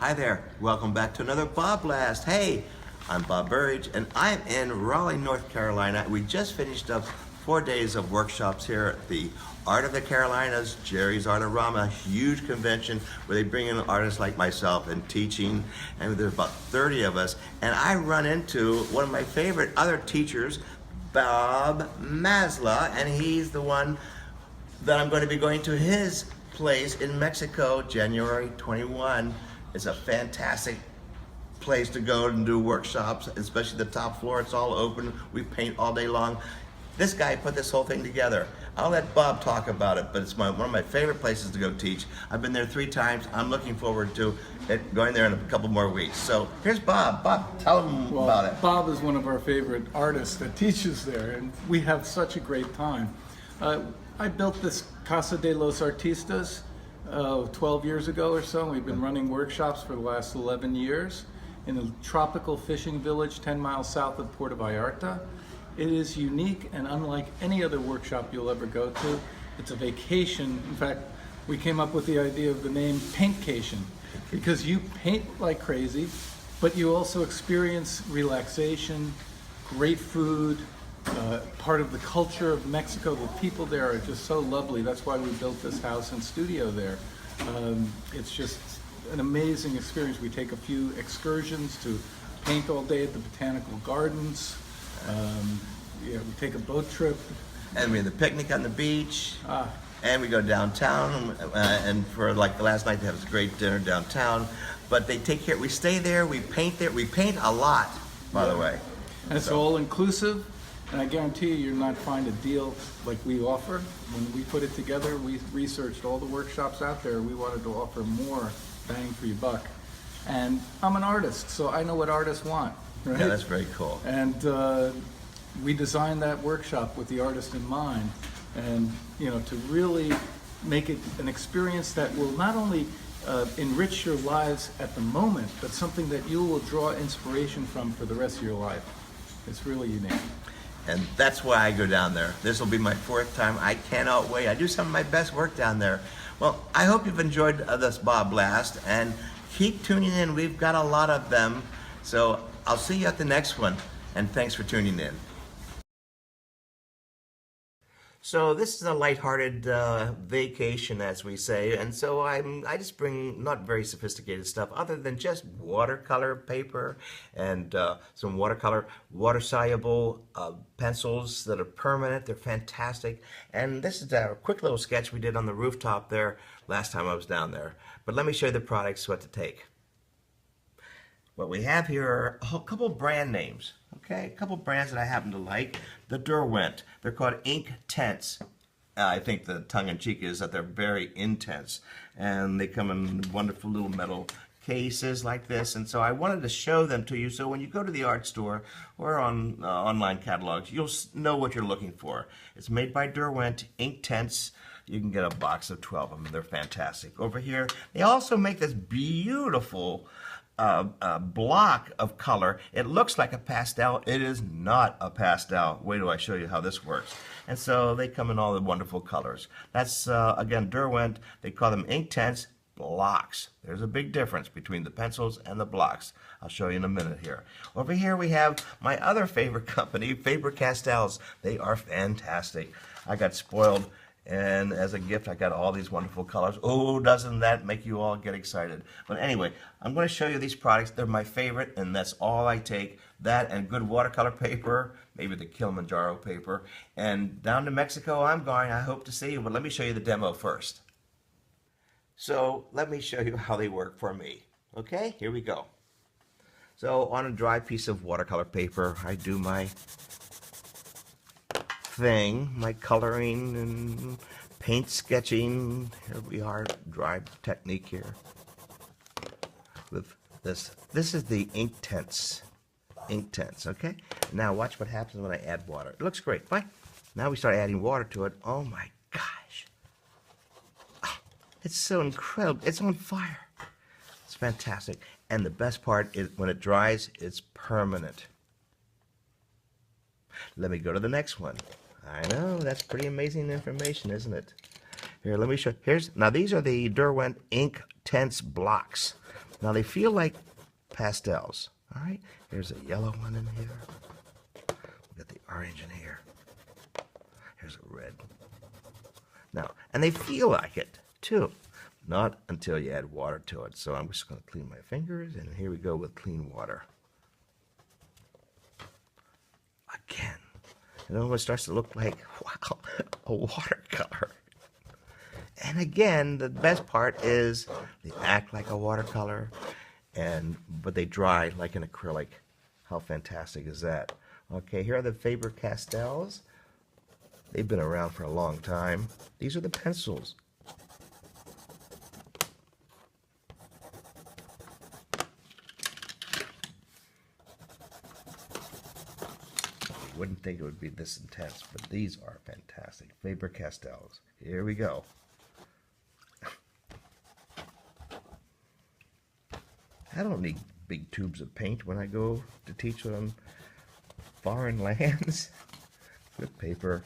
Hi there, welcome back to another BobBlast. Hey, I'm Bob Burridge and I'm in Raleigh, North Carolina. We just finished up 4 days of workshops here at the Art of the Carolinas, Jerry's Artorama, huge convention where they bring in artists like myself and teaching, and there's about 30 of us. And I run into one of my favorite other teachers, Bob Masla, and he's the one that I'm going to be going to his place in Mexico, January 21. It's a fantastic place to go and do workshops, especially the top floor. It's all open. We paint all day long. This guy put this whole thing together. I'll let Bob talk about it, but it's one of my favorite places to go teach. I've been there 3 times. I'm looking forward to going there in a couple more weeks. So here's Bob. Bob, tell him about it. Bob is one of our favorite artists that teaches there, and we have such a great time. I built this Casa de los Artistas 12 years ago or so. We've been running workshops for the last 11 years in a tropical fishing village 10 miles south of Puerto Vallarta. It is unique and unlike any other workshop you'll ever go to. It's a vacation. In fact, we came up with the idea of the name Paint-cation because you paint like crazy, but you also experience relaxation, great food, part of the culture of Mexico. The people there are just so lovely. That's why we built this house and studio there. It's just an amazing experience. We take a few excursions to paint all day at the botanical gardens. We take a boat trip. And we have the picnic on the beach. And we go downtown, and for like the last night, they have this great dinner downtown. But they take care, we stay there, we paint there. We paint a lot, by the way. And it's all inclusive. And I guarantee you'll not find a deal like we offer. When we put it together, we researched all the workshops out there. We wanted to offer more bang for your buck. And I'm an artist, so I know what artists want, right? Yeah, that's very cool. And we designed that workshop with the artist in mind. And, to really make it an experience that will not only enrich your lives at the moment, but something that you will draw inspiration from for the rest of your life. It's really unique. And that's why I go down there. This will be my 4th time. I cannot wait. I do some of my best work down there. Well, I hope you've enjoyed this BobBlast, and keep tuning in. We've got a lot of them. So I'll see you at the next one, and thanks for tuning in. So this is a lighthearted vacation, as we say, and so I just bring not very sophisticated stuff other than just watercolor paper and some water-soluble pencils that are permanent. They're fantastic. And this is a quick little sketch we did on the rooftop there last time I was down there. But let me show you the products, what to take. What we have here are a couple brand names, okay? A couple brands that I happen to like. The Derwent, they're called InkTense. I think the tongue-in-cheek is that they're very intense, and they come in wonderful little metal cases like this, and so I wanted to show them to you so when you go to the art store or on online catalogs, you'll know what you're looking for. It's made by Derwent InkTense. You can get a box of 12 of them. They're fantastic. Over here, they also make this beautiful block of color. It looks like a pastel. It is not a pastel. Wait till I show you how this works. And so they come in all the wonderful colors. That's again Derwent. They call them InkTense blocks. There's a big difference between the pencils and the blocks. I'll show you in a minute here. Over here we have my other favorite company, Faber-Castells. They are fantastic. I got spoiled, and as a gift I got all these wonderful colors. Oh, doesn't that make you all get excited? But anyway, I'm going to show you these products. They're my favorite, and that's all I take. That and good watercolor paper, maybe the Kilimanjaro paper. And down to Mexico I'm going. I hope to see you, but let me show you the demo first. So let me show you how they work for me. Okay, here we go. So on a dry piece of watercolor paper, I do my thing, my coloring and paint sketching. Here we are, dry technique here with this. This is the InkTense, okay? Now watch what happens when I add water. It looks great. Fine. Now we start adding water to it. Oh my gosh. Oh, it's so incredible. It's on fire. It's fantastic. And the best part is when it dries, it's permanent. Let me go to the next one. I know, that's pretty amazing information, isn't it? Here, let me show. Now these are the Derwent InkTense blocks. Now they feel like pastels. All right, here's a yellow one in here. We got the orange in here. Here's a red. Now, and they feel like it too. Not until you add water to it. So I'm just going to clean my fingers, and here we go with clean water. Again, it almost starts to look like, wow, a watercolor. And again, the best part is they act like a watercolor, but they dry like an acrylic. How fantastic is that? Okay, here are the Faber-Castells. They've been around for a long time. These are the pencils. You wouldn't think it would be this intense, but these are fantastic. Faber-Castells. Here we go. I don't need big tubes of paint when I go to teach on foreign lands. Good paper.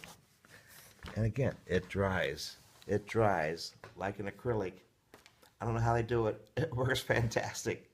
And again, it dries. It dries like an acrylic. I don't know how they do it. It works fantastic.